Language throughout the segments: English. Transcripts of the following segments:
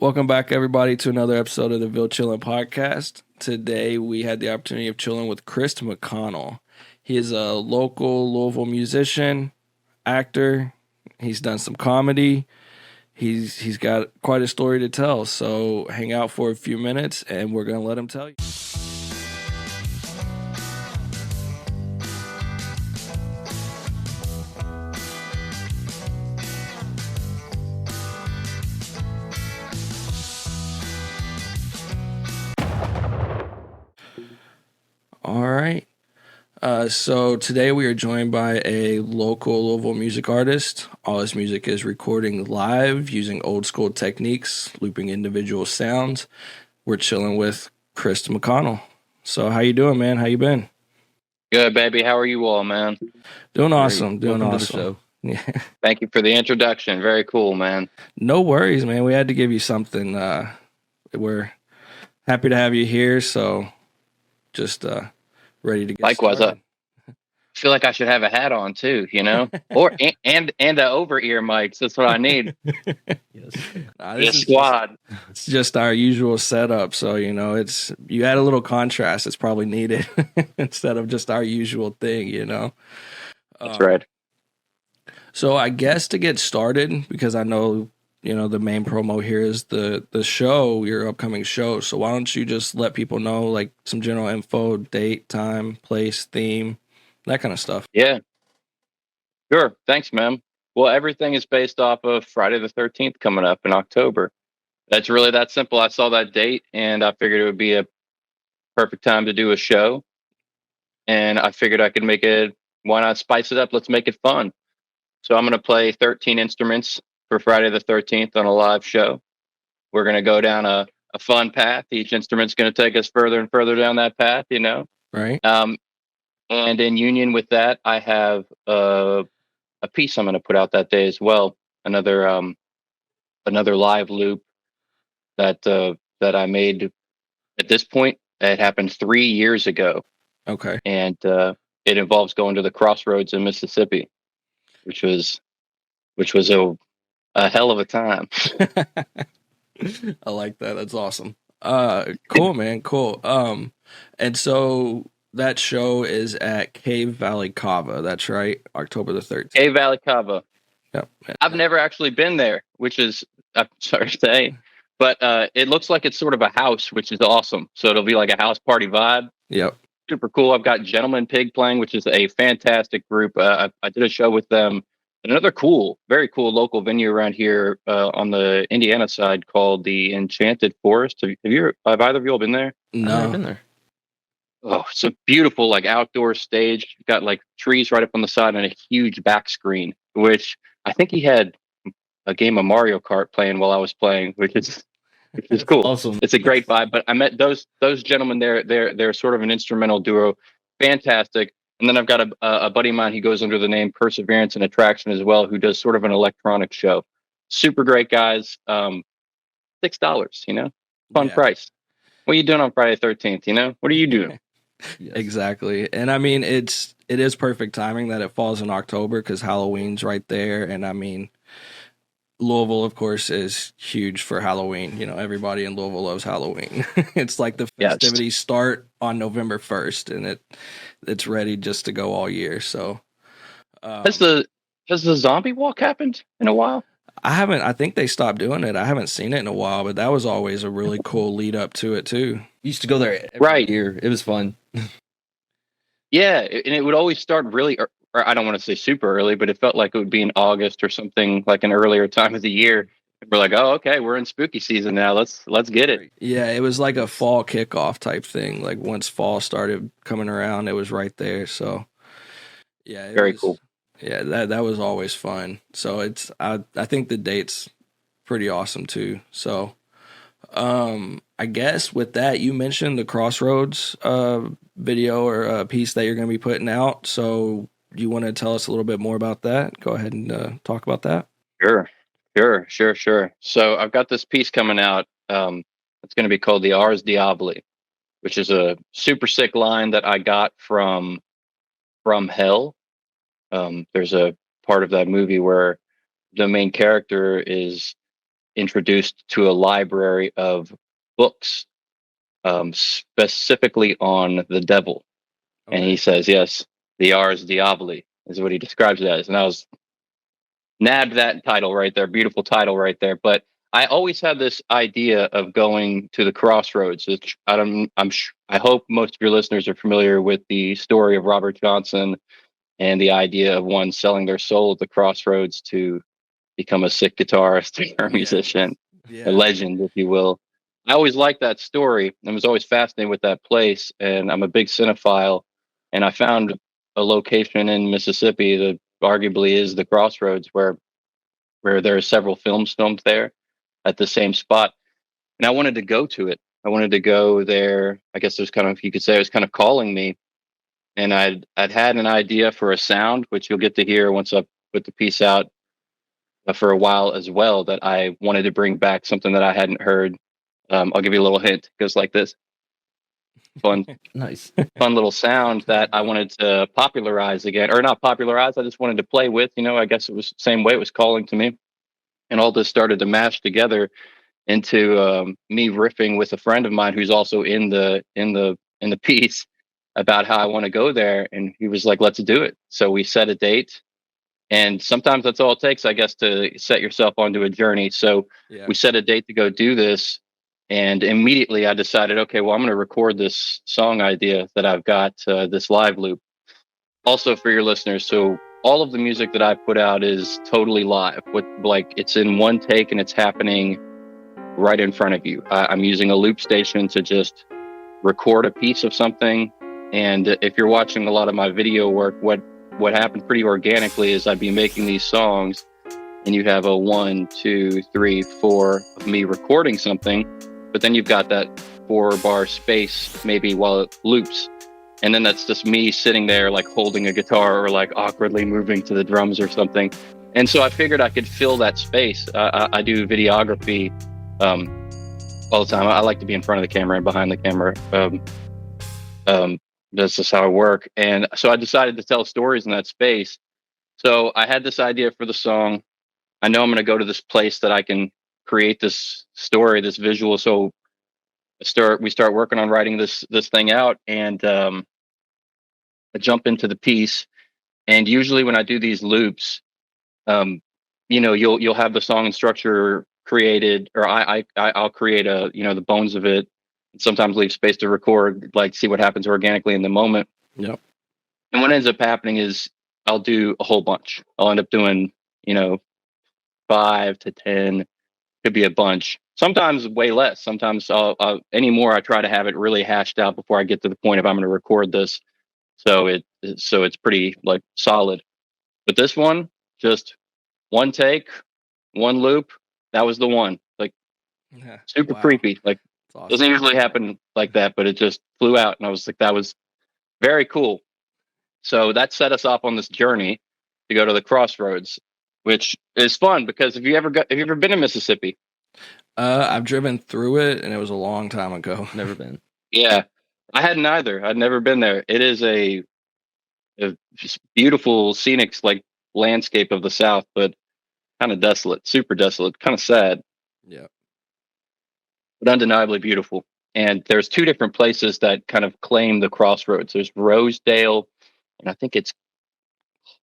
Welcome back, everybody, to another episode of the Ville Chillin podcast. Today, we had the opportunity of chilling with Chris McConnell. He is a local Louisville musician, actor. He's done some comedy. He's got quite a story to tell. So hang out for a few minutes, and we're going to let him tell you. All right. So today we are joined by a local Louisville music artist. All his music is recording live using old school techniques, looping individual sounds. We're chilling with Chris McConnell. So how you doing, man? How you been? Good, baby. How are you all, man? Doing awesome. Doing Welcome awesome. to the show. Yeah. Thank you for the introduction. Very cool, man. No worries, man. We had to give you something. We're happy to have you here. So just ready to get Likewise, started. I feel like I should have a hat on too, or and the over ear mics. That's what I need. Yes. Nah, The this is squad. it's just our usual setup. So, it's you add a little contrast. It's probably needed instead of just our usual thing, That's right. So I guess to get started, because I know, the main promo here is the show, your upcoming show. So why don't you just let people know like some general info, date, time, place, theme, that kind of stuff. Yeah. Sure. Thanks, man. Well, everything is based off of Friday the 13th coming up in October. That's really that simple. I saw that date and I figured it would be a perfect time to do a show. And I figured I could make it, why not spice it up? Let's make it fun. So I'm going to play 13 instruments for Friday the 13th on a live show. We're going to go down a fun path. Each instrument's going to take us further and further down that path, Right. And in union with that, I have a piece I'm going to put out that day as well. Another live loop that I made. At this point, it happened 3 years ago, Okay. and it involves going to the crossroads in Mississippi, which was a hell of a time. I like that. That's awesome. Cool, man. Cool. And so that show is at Cave Valley Cava. That's right. October the 13th. Cave Valley Cava. Yep. I've never actually been there, which is, I'm sorry to say, but it looks like it's sort of a house, which is awesome. So it'll be like a house party vibe. Yep. Super cool. I've got Gentleman Pig playing, which is a fantastic group. I did a show with them at another very cool local venue around here on the Indiana side called the Enchanted Forest. Have either of you all been there? I've never been No. there. Oh, it's a beautiful like outdoor stage. Got like trees right up on the side and a huge back screen, which I think he had a game of Mario Kart playing while I was playing, which is cool. Awesome. It's a great vibe. But I met those gentlemen there. They're sort of an instrumental duo, fantastic. And then I've got a buddy of mine. He goes under the name Perseverance and Attraction as well, who does sort of an electronic show. Super great guys. $6, fun Yeah. price. What are you doing on Friday the 13th? What are you doing? Yes. Exactly. And I mean, it is perfect timing that it falls in October because Halloween's right there. And I mean, Louisville, of course, is huge for Halloween. Everybody in Louisville loves Halloween. It's like the Yes. festivities start on November 1st and it's ready just to go all year. So Has the zombie walk happened in a while? I think they stopped doing it. I haven't seen it in a while, but that was always a really cool lead up to it too. We used to go there every Right. year. It was fun. Yeah, and it would always start really, or I don't want to say super early, but it felt like it would be in August or something like an earlier time of the year. We're like, oh, okay, we're in spooky season now. Let's get it. Yeah, it was like a fall kickoff type thing. Like once fall started coming around, it was right there. So yeah, Very cool. Yeah, that was always fun. So I think the date's pretty awesome too. So I guess with that, you mentioned the Crossroads video or piece that you're going to be putting out. So do you want to tell us a little bit more about that? Go ahead and talk about that. Sure. So I've got this piece coming out. It's going to be called the Ars Diabli, which is a super sick line that I got from Hell. There's a part of that movie where the main character is introduced to a library of books, specifically on the devil. Okay. And he says, yes, the Ars Diaboli is what he describes it as. And I was nabbed that title right there, beautiful title right there. But I always had this idea of going to the crossroads. Which I hope most of your listeners are familiar with the story of Robert Johnson and the idea of one selling their soul at the crossroads to become a sick guitarist or musician, Yeah. a legend, if you will. I always liked that story and was always fascinated with that place. And I'm a big cinephile. And I found a location in Mississippi that arguably is the crossroads where there are several films filmed there at the same spot. And I wanted to go to it. I wanted to go there. I guess there's kind of, you could say it was kind of calling me. And I'd had an idea for a sound, which you'll get to hear once I put the piece out for a while as well, that I wanted to bring back something that I hadn't heard. I'll give you a little hint. It goes like this. Fun, Nice. fun little sound that I wanted to popularize again, or not popularize. I just wanted to play with, I guess it was the same way it was calling to me. And all this started to mash together into me riffing with a friend of mine who's also in the piece about how I want to go there. And he was like, let's do it. So we set a date. And sometimes that's all it takes, I guess, to set yourself onto a journey. So we set a date to go do this. And immediately I decided, okay, well, I'm going to record this song idea that I've got, this live loop. Also for your listeners, so all of the music that I put out is totally live. It's in one take and it's happening right in front of you. I'm using a loop station to just record a piece of something. And if you're watching a lot of my video work, what happened pretty organically is I'd be making these songs and you have a 1, 2, 3, 4 of me recording something, but then you've got that 4-bar space maybe while it loops. And then that's just me sitting there like holding a guitar or like awkwardly moving to the drums or something. And so I figured I could fill that space. I do videography all the time. I like to be in front of the camera and behind the camera. That's just how I work. And so I decided to tell stories in that space. So I had this idea for the song. I know I'm going to go to this place that I can create this story, this visual. So we start working on writing this thing out, and I jump into the piece. And usually when I do these loops, you'll have the song and structure created, or I'll create the bones of it. And sometimes leave space to record, like see what happens organically in the moment. Yep. And what ends up happening is I'll do a whole bunch. I'll end up doing 5 to 10, could be a bunch. Sometimes way less. Sometimes anymore. I try to have it really hashed out before I get to the point of I'm going to record this. So it's pretty like solid. But this one, just one take, one loop. That was the one. Like super creepy. Like awesome. Doesn't usually happen like that, but it just flew out, and I was like, that was very cool. So that set us off on this journey to go to the crossroads, which is fun because have you ever been to Mississippi? I've driven through it, and it was a long time ago. Never been. Yeah, I hadn't either. I'd never been there. It is a just beautiful, scenic like landscape of the South, but kind of desolate, super desolate, kind of sad. Yeah, but undeniably beautiful. And there's 2 different places that kind of claim the crossroads. There's Rosedale, and I think it's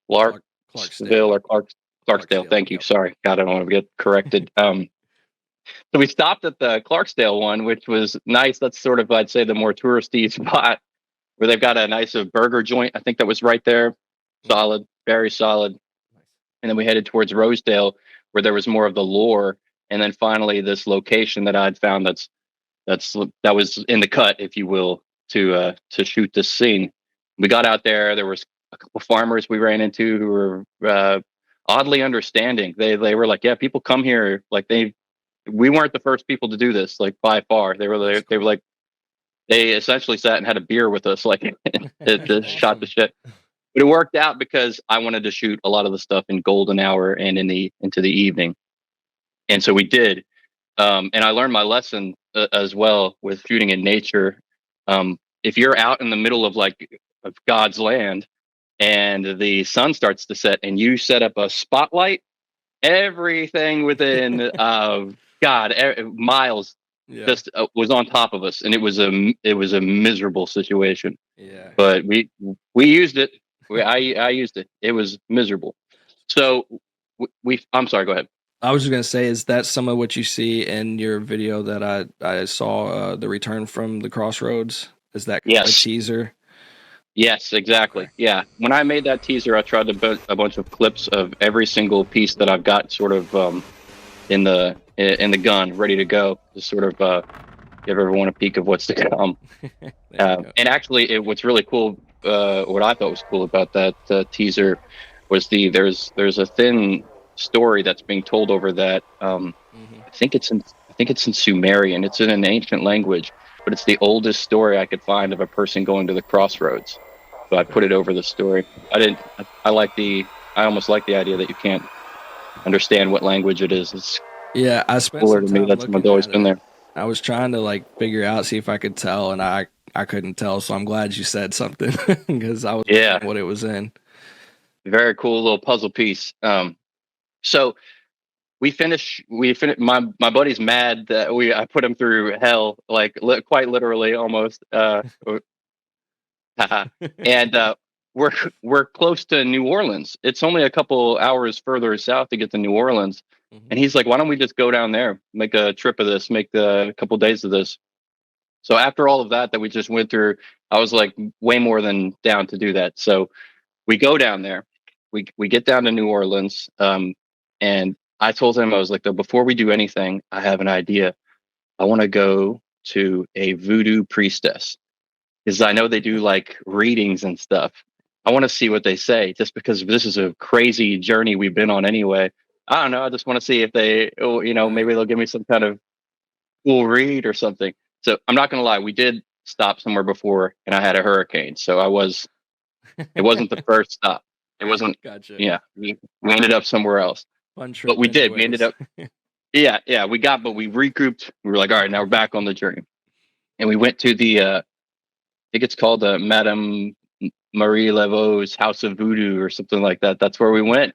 Clarksville or Clarksdale. Thank you. Yep. Sorry, God, I don't want to get corrected. So we stopped at the Clarksdale one, which was nice. That's sort of, I'd say, the more touristy spot where they've got a nice burger joint. I think that was right there. Solid, very solid. And then we headed towards Rosedale, where there was more of the lore. And then finally, this location that I'd found that was in the cut, if you will, to shoot this scene. We got out there. There was a couple farmers we ran into who were oddly understanding. They were like, yeah, people come here. Like we weren't the first people to do this, like by far. They were like, they essentially sat and had a beer with us, like it shot the shit. But it worked out because I wanted to shoot a lot of the stuff in golden hour and into the evening. And so we did. And I learned my lesson as well with shooting in nature. If you're out in the middle of God's land and the sun starts to set and you set up a spotlight, everything within miles Yeah. just was on top of us, and it was a miserable situation. Yeah. But we used it. I used it. It was miserable. So we I'm sorry. Go ahead. I was just gonna say, is that some of what you see in your video that I saw, the return from the crossroads? Is that kind of a Yes. teaser? Yes, exactly. Okay. Yeah. When I made that teaser, I tried to put a bunch of clips of every single piece that I've got sort of in the gun, ready to go, to sort of give everyone a peek of what's to come. There you go. And actually, what's really cool, what I thought was cool about that teaser was there's a thin story that's being told over that. Mhm. I think it's in Sumerian. It's in an ancient language, but it's the oldest story I could find of a person going to the crossroads. So I put it over the story. I didn't. I almost like the idea that you can't understand what language it is. It's Yeah, I spent cooler some to me time that someone's looking always at been it. there. I was trying to like figure out, see if I could tell, and I couldn't tell. So I'm glad you said something because I was Yeah, wondering what it was in. very cool little puzzle piece. So we finish my buddy's mad that I put him through hell, like quite literally almost. And we're we're close to New Orleans. It's only a couple hours further south to get to New Orleans. Mhm. And he's like, why don't we just go down there, make a trip of this, make a couple days of this. So after all of that we just went through, I was like way more than down to do that. So we go down there, we get down to New Orleans, and I told him, I was like, though, before we do anything, I have an idea. I want to go to a voodoo priestess, because I know they do like readings and stuff. I want to see what they say, just because this is a crazy journey we've been on anyway. I don't know. I just want to see if they, Right. maybe they'll give me some kind of cool read or something. So I'm not going to lie. We did stop somewhere before, and I had a hurricane. So it wasn't the first stop. It wasn't, Gotcha. yeah, we ended up somewhere else, Fun but trip, we did. We ended anyways. up, yeah, but we regrouped. We were like, all right, now we're back on the journey. And we went to I think it's called Madame Marie Laveau's House of Voodoo or something like that. That's where we went.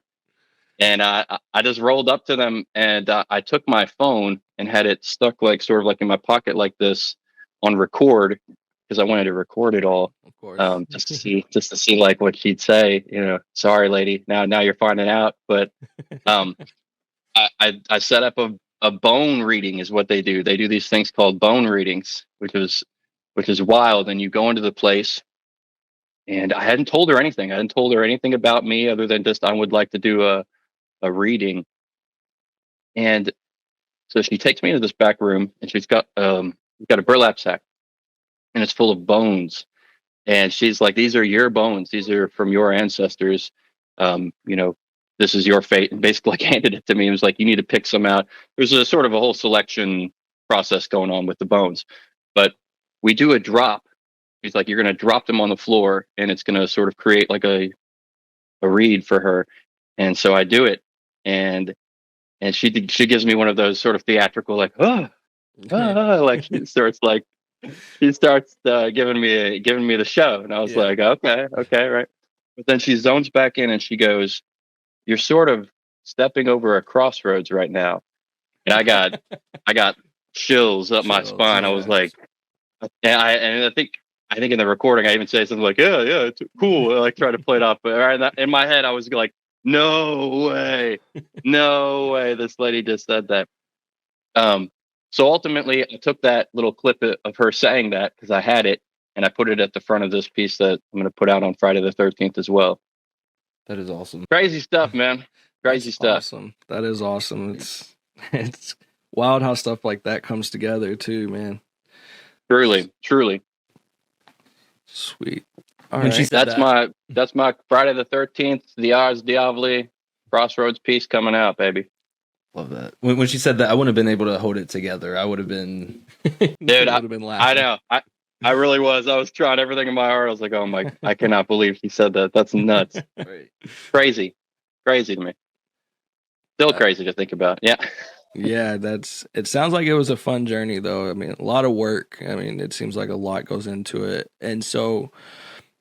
And I just rolled up to them, and I took my phone and had it stuck like sort of like in my pocket like this on record, because I wanted to record it all, Of course. just to see like what she'd say. Sorry, lady. Now you're finding out. But um, I set up a bone reading is what they do. They do these things called bone readings, which is wild. And you go into the place, and I hadn't told her anything. I hadn't told her anything about me other than just I would like to do a reading. And so she takes me into this back room, and she's got a burlap sack, and it's full of bones. And she's like, "These are your bones. These are from your ancestors. Um, you know, this is your fate." And basically, like, handed it to me. It was like, "You need to pick some out." There's a sort of a whole selection process going on with the bones, but we do a drop. He's like, "You're going to drop them on the floor, and it's going to sort of create like a read for her." And so I do it, and she gives me one of those sort of theatrical, like, oh, like she starts giving me the show, and I was Yeah. like, okay, right. But then she zones back in, and she goes, "You're sort of stepping over a crossroads right now," and I got chills up my Chills. spine. I was Yeah. like, and I think in the recording I even say something like, yeah, it's cool. I like try to play it off, but in my head I was like, no way, no way, this lady just said that. Um, so ultimately, I took that little clip of her saying that, because I had it, and I put it at the front of this piece that I'm going to put out on Friday the 13th as well. That is awesome. Crazy stuff, man. Crazy That's stuff. awesome. That is awesome. It's wild how stuff like that comes together too, man. Truly, truly. Sweet. All When she right. said that, That's my Friday the 13th, the Ars Diabli Crossroads piece coming out, baby. love that. When she said that, I wouldn't have been able to hold it together. I would have been, Dude, would have been I laughing. know. I really was. I was trying everything in my heart. I was like, oh my, I cannot believe he said that. That's nuts. right. Crazy. Crazy to me. Still crazy to think about. Yeah. Yeah, it sounds like it was a fun journey though. I mean, a lot of work. I mean, it seems like a lot goes into it. And so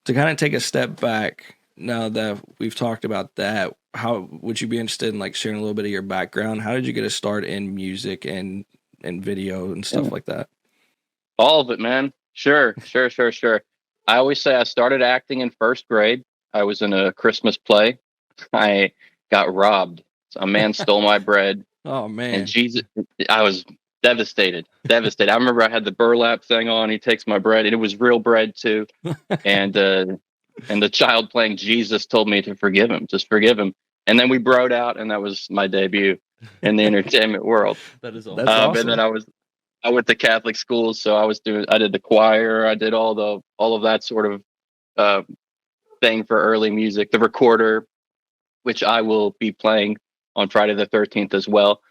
to kind of take a step back now that we've talked about that, how would you be interested in like sharing a little bit of your background? How did you get a start in music and video and stuff like that? All of it, man. Sure. I always say I started acting in first grade. I was in a Christmas play. I got robbed. A man stole my bread, Oh and man. Jesus, I was devastated. Devastated. I remember I had the burlap thing on. He takes my bread, and it was real bread too. And the child playing Jesus told me to forgive him, just forgive him. And then we broed out, and that was my debut in the entertainment world. That is awesome. That's awesome. And then I went to Catholic schools, so I did the choir, I did all of that sort of thing for early music, the recorder, which I will be playing on Friday the 13th as well.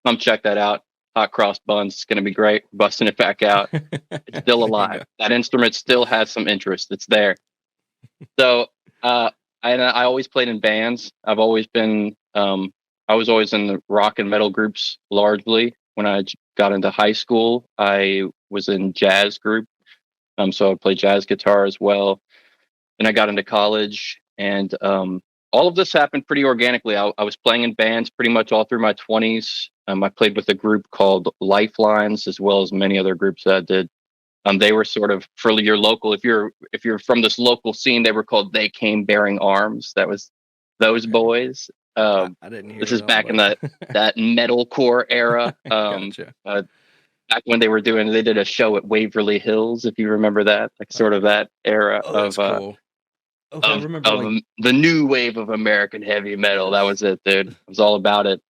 Come check that out. Hot cross buns. It's going to be great. Busting it back out. It's still alive. That instrument still has some interest. It's there. So I always played in bands. I've always been, I was always in the rock and metal groups largely. When I got into high school, I was in jazz group. So I played jazz guitar as well. And I got into college, and all of this happened pretty organically. I was playing in bands pretty much all through my 20s. I played with a group called Lifelines, as well as many other groups that I did. They were sort of for your local. If you're from this local scene, they were called They Came Bearing Arms. That was those boys. I didn't hear. This is back in that metalcore era. Gotcha. Back when they did a show at Waverly Hills, if you remember that, like sort of that era That's cool. Okay, I remember of the new wave of American heavy metal. That was it, dude. It was all about it.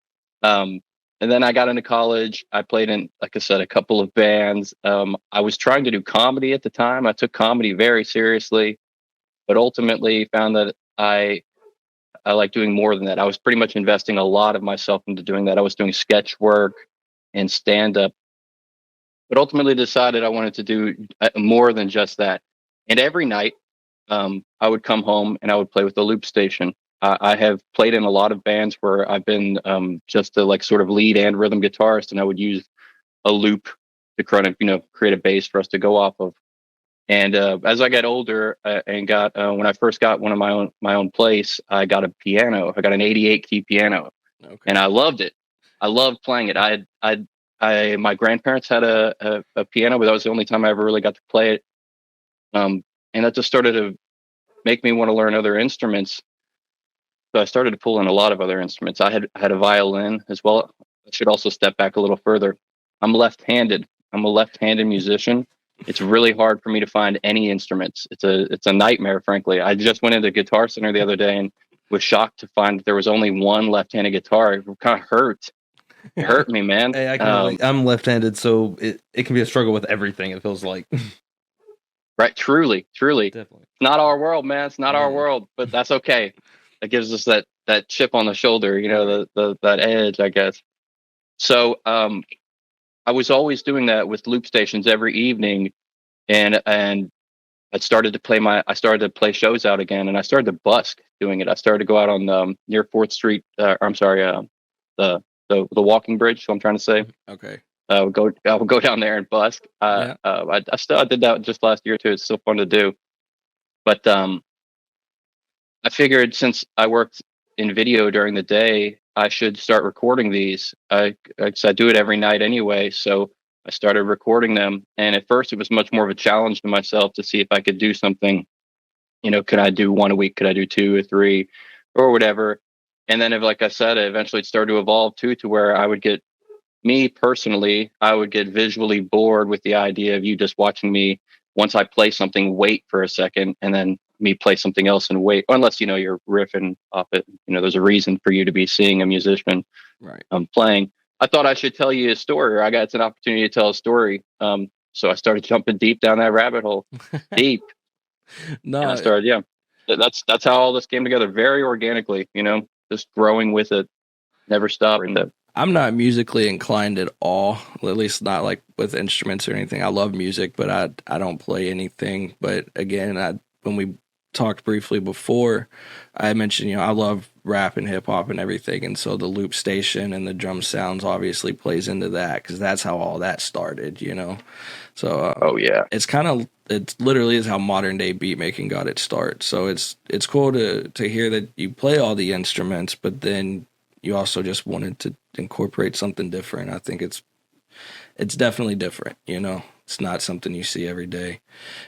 And then I got into college. I played in, like I said, a couple of bands. I was trying to do comedy at the time. I took comedy very seriously, but ultimately found that I like doing more than that. I was pretty much investing a lot of myself into doing that. I was doing sketch work and stand-up, but ultimately decided I wanted to do more than just that. And every night, I would come home and I would play with the loop station. I have played in a lot of bands where I've been just a like sort of lead and rhythm guitarist, and I would use a loop to kind of create a bass for us to go off of. And as I got older and got when I first got one of my own place, I got a piano. I got an 88 key piano, and I loved it. I loved playing it. My grandparents had a piano, but that was the only time I ever really got to play it. And that just started to make me want to learn other instruments. So I started to pull in a lot of other instruments. I had a violin as well. I should also step back a little further. I'm left-handed. I'm a left-handed musician. It's really hard for me to find any instruments. It's a nightmare, frankly. I just went into Guitar Center the other day and was shocked to find that there was only one left-handed guitar. It kind of hurt. It hurt me, man. Hey, I'm left-handed, so it can be a struggle with everything, it feels like. Right, truly. Definitely. It's not our world, man. It's not our world, but that's okay. It gives us that chip on the shoulder, that edge, I guess. So I was always doing that with loop stations every evening, and I started to play shows out again, and I started to busk doing it. I started to go out on near 4th Street. The walking bridge. So I'm trying to say. Okay. I would go down there and busk. I did that just last year too. It's still fun to do. But I figured since I worked in video during the day, I should start recording these. I do it every night anyway, so I started recording them. And at first, it was much more of a challenge to myself to see if I could do something. Could I do one a week? Could I do 2 or 3 or whatever? And then, like I said, eventually it started to evolve too, to where I would get visually bored with the idea of you just watching me. Once I play something, wait for a second, and then me play something else and wait. Unless you're riffing off it, there's a reason for you to be seeing a musician playing. I thought I should tell you a story, or I got an opportunity to tell a story. So I started jumping deep down that rabbit hole, deep. No, and I started, that's how all this came together, very organically. Just growing with it, never stopping. I'm not musically inclined at all, at least not like with instruments or anything. I love music, but I don't play anything. But again, when we talked briefly before, I mentioned, I love rap and hip hop and everything. And so the loop station and the drum sounds obviously plays into that because that's how all that started, So Oh yeah. it literally is how modern day beat making got its start. So it's cool to hear that you play all the instruments, but then you also just wanted to incorporate something different. I think it's definitely different, It's not something you see every day.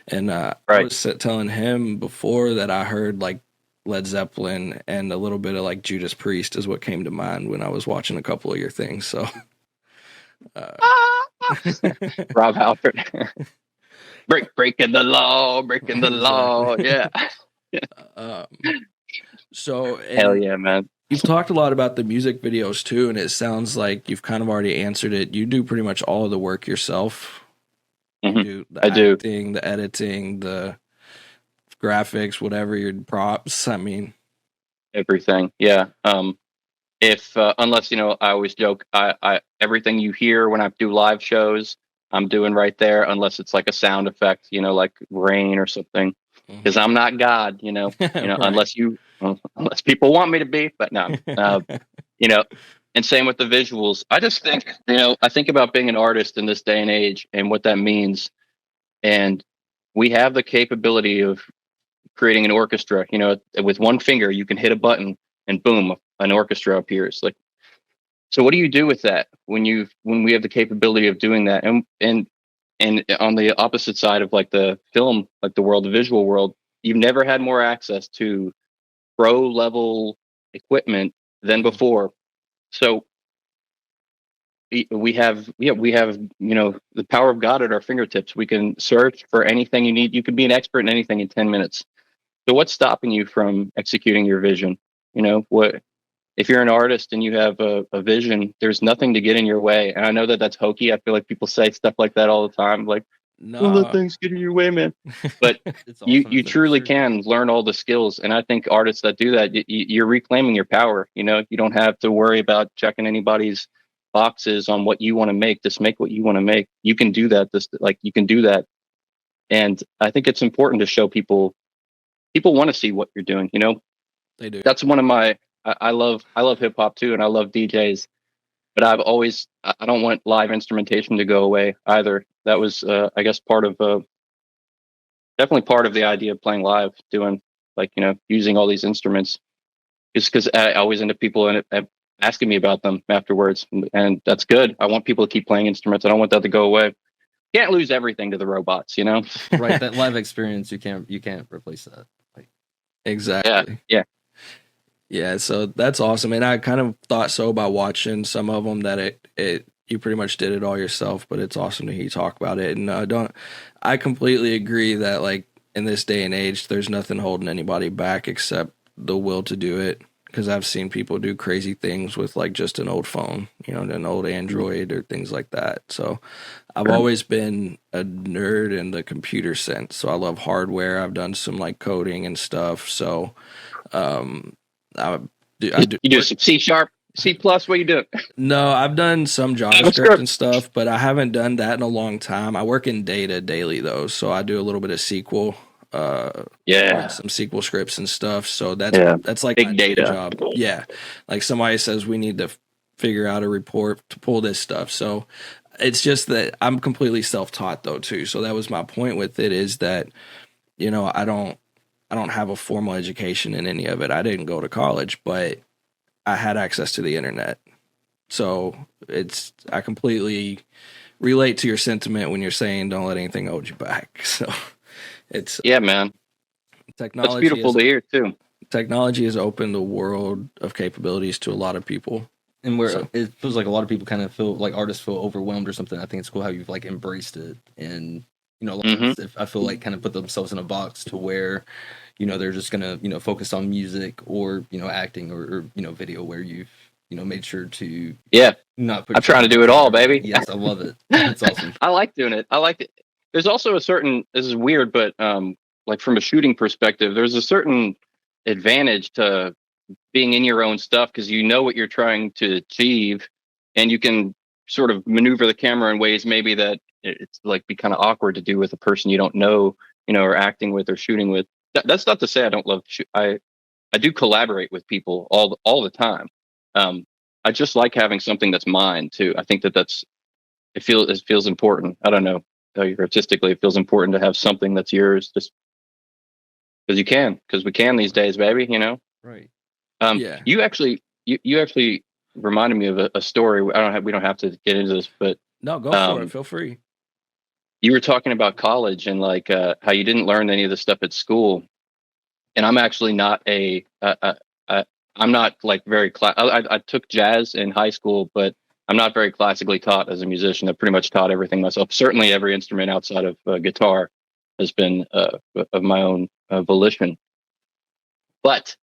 And I Right. was telling him before that I heard like Led Zeppelin and a little bit of like Judas Priest is what came to mind when I was watching a couple of your things. So, Rob Halford. breaking the law, breaking the law. Yeah. um, so, Hell and yeah, man. you've talked a lot about the music videos too, and it sounds like you've kind of already answered it. You do pretty much all of the work yourself. You do the acting, the editing, the graphics, whatever, your props. I mean, everything. Yeah. If unless I always joke, I everything you hear when I do live shows, I'm doing right there, unless it's like a sound effect, like rain or something, because I'm not God, Right. unless people want me to be, but no, and same with the visuals. I just think, I think about being an artist in this day and age and what that means, and we have the capability of creating an orchestra. With one finger, you can hit a button and boom, an orchestra appears. Like, so what do you do with that when we have the capability of doing that? And on the opposite side of like the film, like the world, the visual world, you've never had more access to pro level equipment than before. So we have the power of God at our fingertips. We can search for anything you need. You can be an expert in anything in 10 minutes. So what's stopping you from executing your vision? What if you're an artist and you have a vision, there's nothing to get in your way. And I know that that's hokey. I feel like people say stuff like that all the time. Like, don't let things get in your way, man. But you truly can learn all the skills. And I think artists that do that, you're reclaiming your power. You don't have to worry about checking anybody's boxes on what you want to make. Just make what you want to make. You can do that. You can do that. And I think it's important to show people want to see what you're doing. They do. That's one of my, I love hip hop too. And I love DJs, but I don't want live instrumentation to go away either. That was, I guess, definitely part of the idea of playing live, doing using all these instruments, is because I always end up people asking me about them afterwards. And that's good. I want people to keep playing instruments. I don't want that to go away. Can't lose everything to the robots, Right. That live experience, you can't replace that. Exactly. Yeah. Yeah, so that's awesome. And I kind of thought so by watching some of them that you pretty much did it all yourself, but it's awesome to hear you talk about it. And I completely agree that like in this day and age, there's nothing holding anybody back except the will to do it. Because I've seen people do crazy things with like just an old phone, an old Android or things like that. So I've always been a nerd in the computer sense. So I love hardware. I've done some like coding and stuff. So You do some C#, C+, what are you doing? No, I've done some JavaScript and stuff, but I haven't done that in a long time. I work in data daily though, so I do a little bit of SQL, some SQL scripts and stuff. So that's like big my data day job. Yeah, like somebody says we need to figure out a report to pull this stuff. So it's just that I'm completely self-taught though too. So that was my point with it, is that I don't have a formal education in any of it. I didn't go to college, but I had access to the internet. So I completely relate to your sentiment when you're saying don't let anything hold you back. So yeah, man. Technology. That's beautiful to hear too. Technology has opened the world of capabilities to a lot of people. And it feels like a lot of people kind of feel like artists feel overwhelmed or something. I think it's cool how you've like embraced it, and I feel like kind of put themselves in a box to where they're just gonna focus on music or acting or video, where you've made sure to not put. I'm trying to do it all, baby. Yes, I love it. It's awesome. I like doing it. I like it. There's also a certain, this is weird, but like from a shooting perspective, there's a certain advantage to being in your own stuff, because you know what you're trying to achieve, and you can sort of maneuver the camera in ways maybe that it's like be kind of awkward to do with a person you don't know, or acting with or shooting with. that's not to say I don't love. I do collaborate with people all the time. I just like having something that's mine too. I think it feels important. I don't know how artistically it feels important to have something that's yours, just because we can these days, baby. Right. Yeah. You actually reminded me of a story. We don't have to get into this, but No, go for it. Feel free. you were talking about college and like how you didn't learn any of this stuff at school. And I'm actually not I'm not like very I took jazz in high school, but I'm not very classically taught as a musician. I pretty much taught everything myself. Certainly every instrument outside of guitar has been of my own volition. But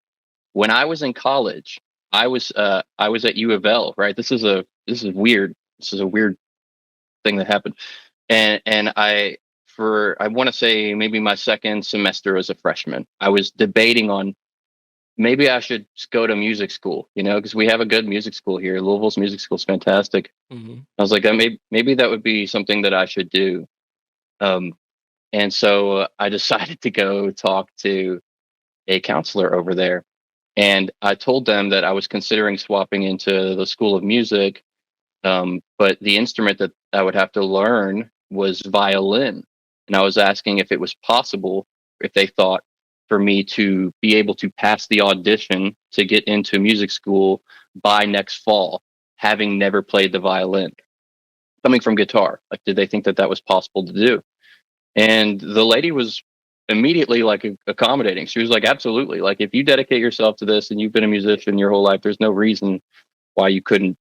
when I was in college, I was at U of L, right? This is weird. This is a weird thing that happened. And I want to say maybe my second semester as a freshman, I was debating on maybe I should go to music school, because we have a good music school here. Louisville's music school is fantastic. Mm-hmm. I was like, maybe that would be something that I should do. And so I decided to go talk to a counselor over there. And I told them that I was considering swapping into the School of Music. But the instrument that I would have to learn was violin. And I was asking if it was possible, if they thought, for me to be able to pass the audition to get into music school by next fall, having never played the violin, coming from guitar. Like, did they think that that was possible to do? And the lady was immediately like accommodating. She was like, absolutely. Like, if you dedicate yourself to this and you've been a musician your whole life, there's no reason why you couldn't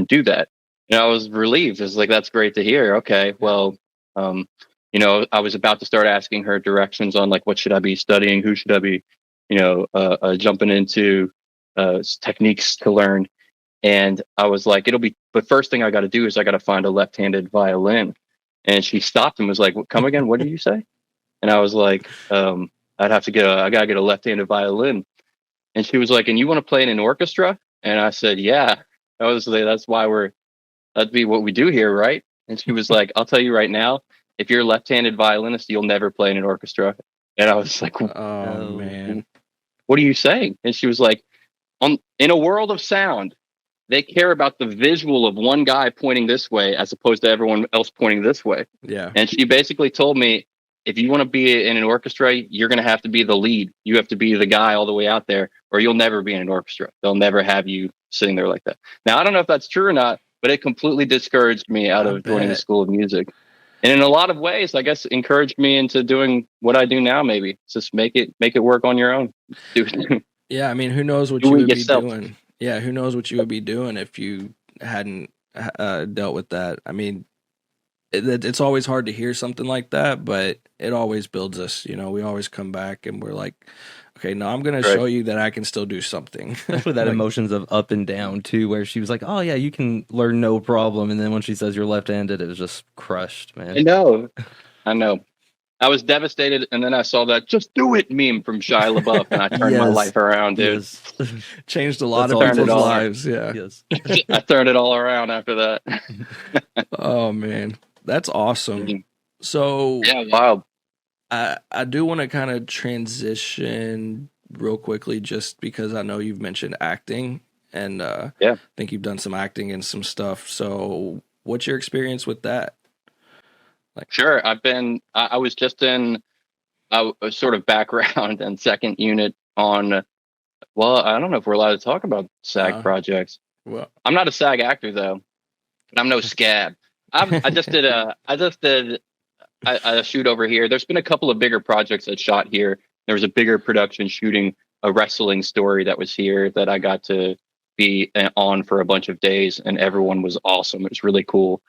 do that. And I was relieved. It's like, that's great to hear. Okay, well, I was about to start asking her directions on like, what should I be studying? Who should I be, jumping into techniques to learn? And I was like, but first thing I got to do is I got to find a left-handed violin. And she stopped and was like, come again? What did you say? And I was like, I gotta get a left-handed violin. And she was like, and you want to play in an orchestra? And I said, yeah. That'd be what we do here, right? And she was like, I'll tell you right now, if you're a left-handed violinist, you'll never play in an orchestra. And I was like, oh man, what are you saying? And she was like, in a world of sound, they care about the visual of one guy pointing this way as opposed to everyone else pointing this way. Yeah. And she basically told me, if you want to be in an orchestra, you're going to have to be the lead. You have to be the guy all the way out there, or you'll never be in an orchestra. They'll never have you sitting there like that. Now, I don't know if that's true or not, but it completely discouraged me out of joining the School of Music. And in a lot of ways, I guess, encouraged me into doing what I do now. Maybe just make it work on your own. Yeah, I mean, who knows what you would be doing? Yeah, who knows what you would be doing if you hadn't dealt with that? I mean, it's always hard to hear something like that, but it always builds us. We always come back and we're like, okay, no, I'm going to show you that I can still do something. Especially that emotions of up and down too, where she was like, oh yeah, you can learn no problem. And then when she says you're left-handed, it was just crushed, man. I know. I was devastated. And then I saw that "just do it" meme from Shia LaBeouf, and I turned my life around, dude. Yes. Changed a lot of people's lives. Yeah. Yes. I turned it all around after that. Oh man, that's awesome. So yeah, wild. I do want to kind of transition real quickly, just because I know you've mentioned acting, and I think you've done some acting and some stuff. So what's your experience with that? Sure. I was just in a sort of background and second unit on, well, I don't know if we're allowed to talk about SAG projects. Well, I'm not a SAG actor though, but I'm no scab. I just did a shoot over here. There's been a couple of bigger projects that shot here. There was a bigger production shooting a wrestling story that was here that I got to be on for a bunch of days, and everyone was awesome. It was really cool.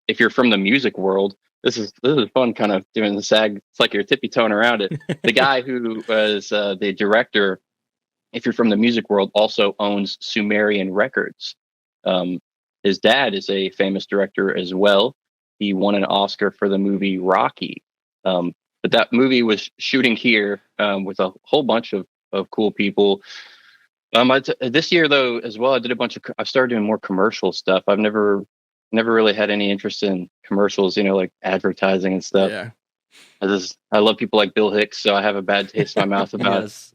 If you're from the music world, this is fun, kind of doing the SAG. It's like you're tippy-toeing around it. The guy who was the director, if you're from the music world, also owns Sumerian Records. His dad is a famous director as well. He won an Oscar for the movie Rocky. But that movie was shooting here with a whole bunch of cool people. This year, though, as well, I started doing more commercial stuff. I've never really had any interest in commercials, like advertising and stuff. Yeah. I love people like Bill Hicks, so I have a bad taste in my mouth about Yes.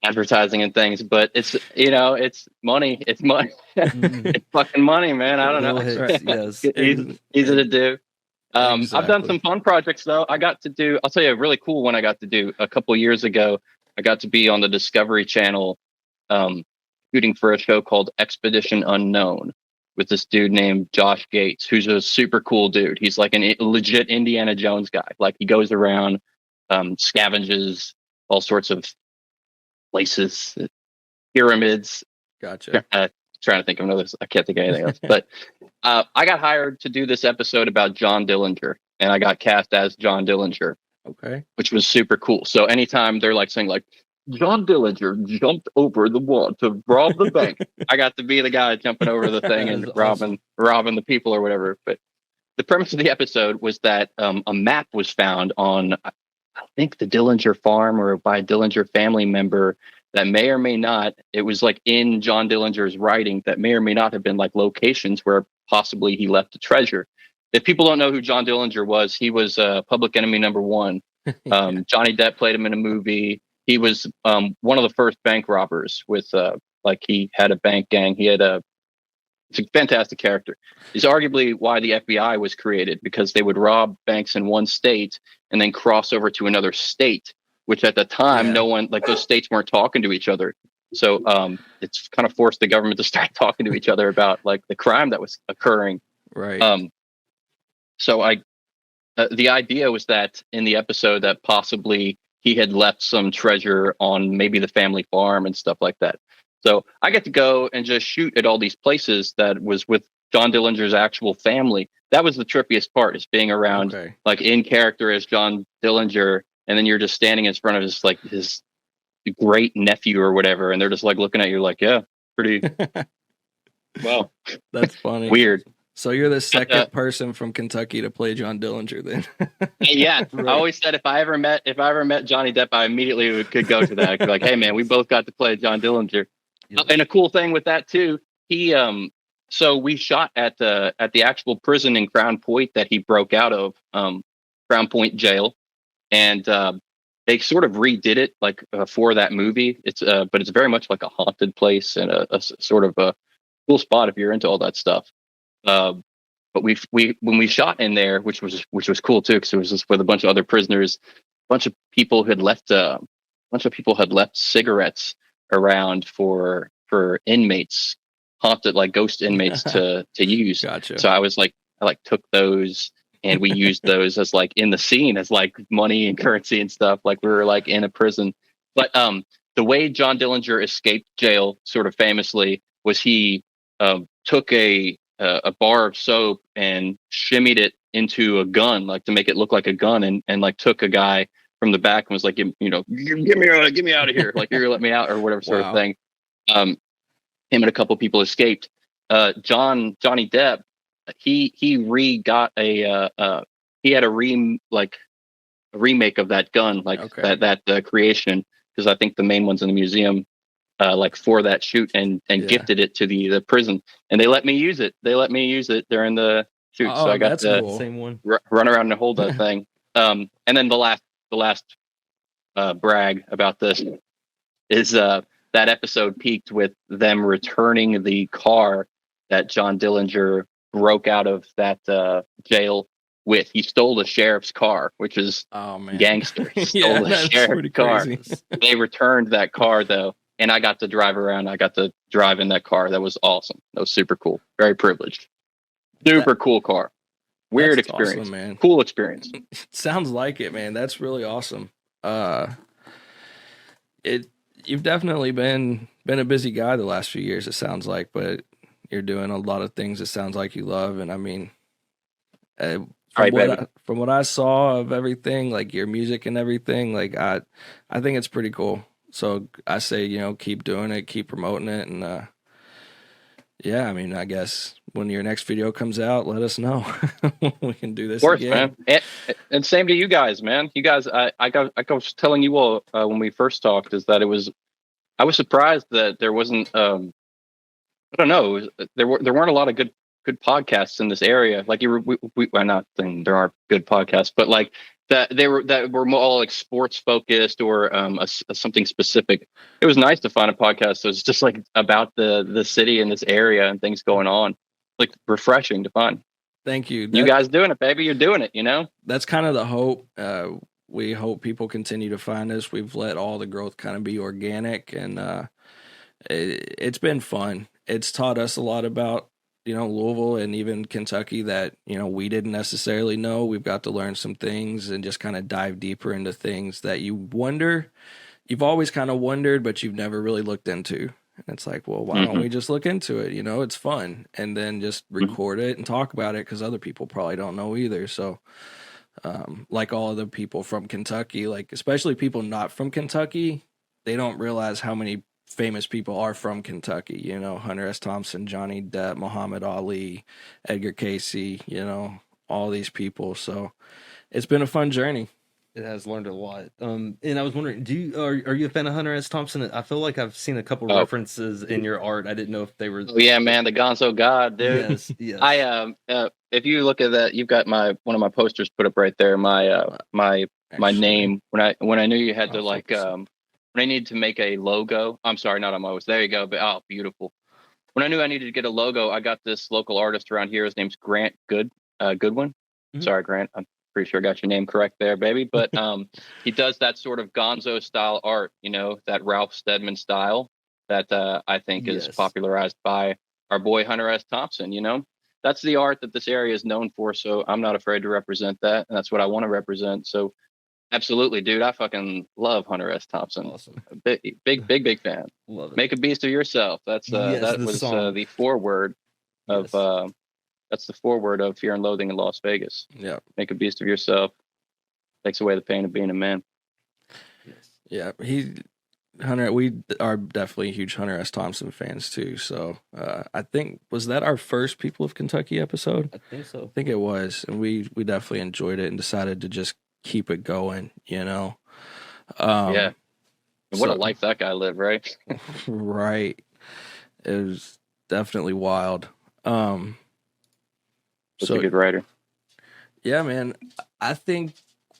advertising and things. But it's it's money. It's money. It's fucking money, man. I don't Bill know. Hicks, yes. Easy to do. I've done Exactly. some fun projects though. I got to do. I'll tell you a really cool one I got to do a couple years ago. I got to be on the Discovery Channel, shooting for a show called Expedition Unknown with this dude named Josh Gates, who's a super cool dude. He's like a legit Indiana Jones guy. Like he goes around, scavenges all sorts of places, pyramids. Gotcha. Trying to think of another. I can't think of anything else. But I got hired to do this episode about John Dillinger, and I got cast as John Dillinger, Okay. which was super cool. So anytime they're like saying like John Dillinger jumped over the wall to rob the bank, I got to be the guy jumping over the thing and robbing the people or whatever. But the premise of the episode was that a map was found on, I think, the Dillinger farm or by a Dillinger family member that may or may not, it was like in John Dillinger's writing that may or may not have been like locations where possibly he left a treasure. If people don't know who John Dillinger was, he was Public Enemy #1. Johnny Depp played him in a movie. He was one of the first bank robbers with like he had a bank gang. He had it's a fantastic character. He's arguably why the FBI was created, because they would rob banks in one state and then cross over to another state, which at the time, no one, like those states weren't talking to each other. So it's kind of forced the government to start talking to each other about like the crime that was occurring. Right. So the idea was that in the episode that possibly he had left some treasure on maybe the family farm and stuff like that. So I get to go and just shoot at all these places that was with John Dillinger's actual family. That was the trippiest part, is being around like in character as John Dillinger. And then you're just standing in front of his great nephew or whatever. And they're just like looking at you like, yeah, pretty, well, that's funny. Weird. So you're the second person from Kentucky to play John Dillinger then. Yeah. Right. I always said if I ever met Johnny Depp, I immediately could go to that. I could be like, hey man, we both got to play John Dillinger. Yep. And a cool thing with that too, he so we shot at the actual prison in Crown Point that he broke out of, Crown Point jail. And they sort of redid it like for that movie. It's but it's very much like a haunted place and a sort of a cool spot if you're into all that stuff. But we when we shot in there, which was cool too, because it was just with a bunch of other prisoners. A bunch of people had left cigarettes around for inmates, haunted like ghost inmates to use. Gotcha. So I took those. And we used those as like in the scene as like money and currency and stuff. Like we were like in a prison. But the way John Dillinger escaped jail sort of famously was he took a bar of soap and shimmied it into a gun, like to make it look like a gun, and like took a guy from the back and was like, get me out of here. Like, you're gonna let me out or whatever sort of thing. Him and a couple people escaped. Johnny Depp, he had a remake of that gun, like that creation, because I think the main one's in the museum, like for that shoot, and gifted it to the prison, and they let me use it. During the shoot, so I got to same one. Run around and hold that thing. And then the last brag about this is that episode peaked with them returning the car that John Dillinger broke out of that jail with. He stole the sheriff's car, which is gangster. He stole the sheriff's car. They returned that car though, and I got to drive around. I got to drive in that car. That was awesome. That was super cool. Very privileged. Super cool car. Weird experience, awesome, man. Cool experience. Sounds like it, man. That's really awesome. You've definitely been a busy guy the last few years, it sounds like, but you're doing a lot of things it sounds like you love. And I mean, from what I saw of everything, like your music and everything, like I think it's pretty cool. So I say, keep doing it, keep promoting it. And yeah, I mean, I guess when your next video comes out, let us know. We can do this of course, again. Man. And same to you guys, man. You guys, I was telling you all when we first talked, is that I was surprised that there wasn't, I don't know, there weren't a lot of good podcasts in this area. Like I'm not saying there aren't good podcasts, but like that were more all like sports focused or something specific. It was nice to find a podcast that was just like about the city and this area and things going on. Like refreshing to find. Thank you. You guys doing it, baby. You're doing it, you know? That's kind of the hope. We hope people continue to find us. We've let all the growth kind of be organic, and it's been fun. It's taught us a lot about, Louisville and even Kentucky that, we didn't necessarily know. We've got to learn some things and just kind of dive deeper into things that you've always kind of wondered, but you've never really looked into. And it's like, well, why don't we just look into it? It's fun. And then just record it and talk about it because other people probably don't know either. So, like all of the people from Kentucky, like especially people not from Kentucky, they don't realize how many famous people are from Kentucky. Hunter S. Thompson, Johnny Depp, Muhammad Ali, Edgar Casey, all these people. So it's been a fun journey. It has learned a lot. And I was wondering, are you a fan of Hunter S. Thompson? I feel like I've seen a couple references in your art. I didn't know if they were. Oh yeah, man, the Gonzo God, dude. Yes, yes. If you look at that, you've got one of my posters put up right there. My name when I knew you had to when I needed to make a logo. I'm sorry, not on my poster. There you go. But beautiful. When I knew I needed to get a logo, I got this local artist around here. His name's Grant Goodwin. Mm-hmm. Sorry, Grant. I'm pretty sure I got your name correct there, baby. But he does that sort of gonzo style art, that Ralph Steadman style that I think is popularized by our boy Hunter S. Thompson. That's the art that this area is known for. So I'm not afraid to represent that. And that's what I want to represent. So absolutely, dude. I fucking love Hunter S. Thompson. Awesome. Big fan. Love it. Make a beast of yourself. That's that was the foreword of that's the foreword of Fear and Loathing in Las Vegas. Yeah. Make a beast of yourself. Takes away the pain of being a man. Yeah. Hunter, we are definitely huge Hunter S. Thompson fans too. So I think, was that our first People of Kentucky episode? I think so. I think it was. And we definitely enjoyed it and decided to just keep it going, Yeah. What a life that guy lived, right? Right. It was definitely wild. Such a good writer. Yeah, man. I think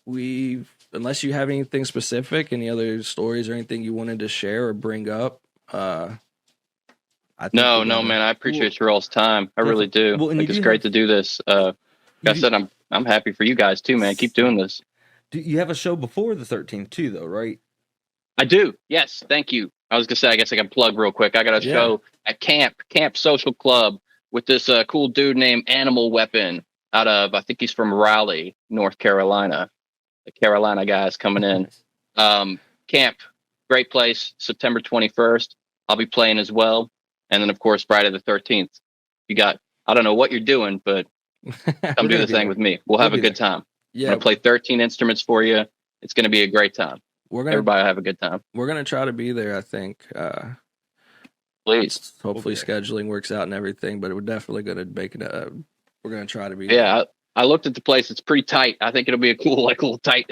unless you have anything specific, any other stories or anything you wanted to share or bring up, No, man. I appreciate your all's time. I really do. Well, it's great to do this. Like I said, I'm happy for you guys too, man. Keep doing this. Do you have a show before the 13th too, though, right? I do. Yes. Thank you. I was gonna say, I guess I can plug real quick. I got a show at Camp Social Club with this cool dude named Animal Weapon out of, I think he's from Raleigh, North Carolina. The Carolina guys coming in. Camp, great place, September 21st. I'll be playing as well. And then, of course, Friday the 13th. You got, I don't know what you're doing, but come do the thing with me. We'll have a good time. Yeah. I'm going to play 13 instruments for you. It's going to be a great time. Everybody will have a good time. We're going to try to be there, I think. Please. Hopefully scheduling works out and everything, but we're definitely going to make it. We're going to try to be. Yeah, I looked at the place. It's pretty tight. I think it'll be a cool, little tight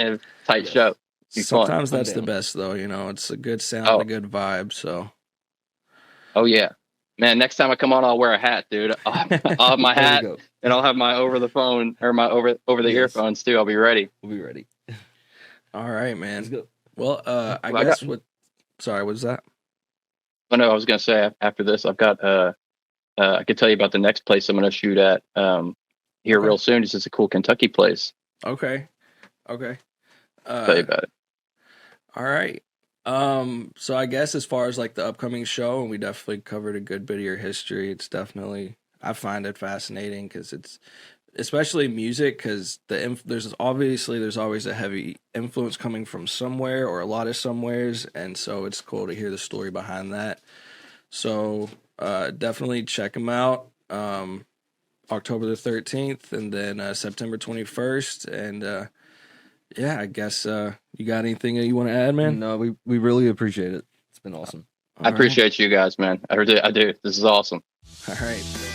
show. Sometimes that's the best, though. It's a good sound, a good vibe. So. Oh yeah, man. Next time I come on, I'll wear a hat, dude. I'll have my hat, and I'll have my over the phone or my over the earphones too. I'll be ready. We'll be ready. All right, man. Let's go. Well, I guess sorry, what was that? Oh no, I was gonna say after this, I've got I could tell you about the next place I'm gonna shoot at here real soon. It's just a cool Kentucky place. Okay. Tell you about it. All right. So I guess as far as the upcoming show, and we definitely covered a good bit of your history. It's definitely, I find it fascinating because it's, especially music, because there's always a heavy influence coming from somewhere or a lot of somewheres, and so it's cool to hear the story behind that. So definitely check them out. October the 13th and then September 21st, and I guess you got anything that you want to add, man? No, we really appreciate it. It's been awesome. I appreciate you guys, man. I do. This is awesome. All right.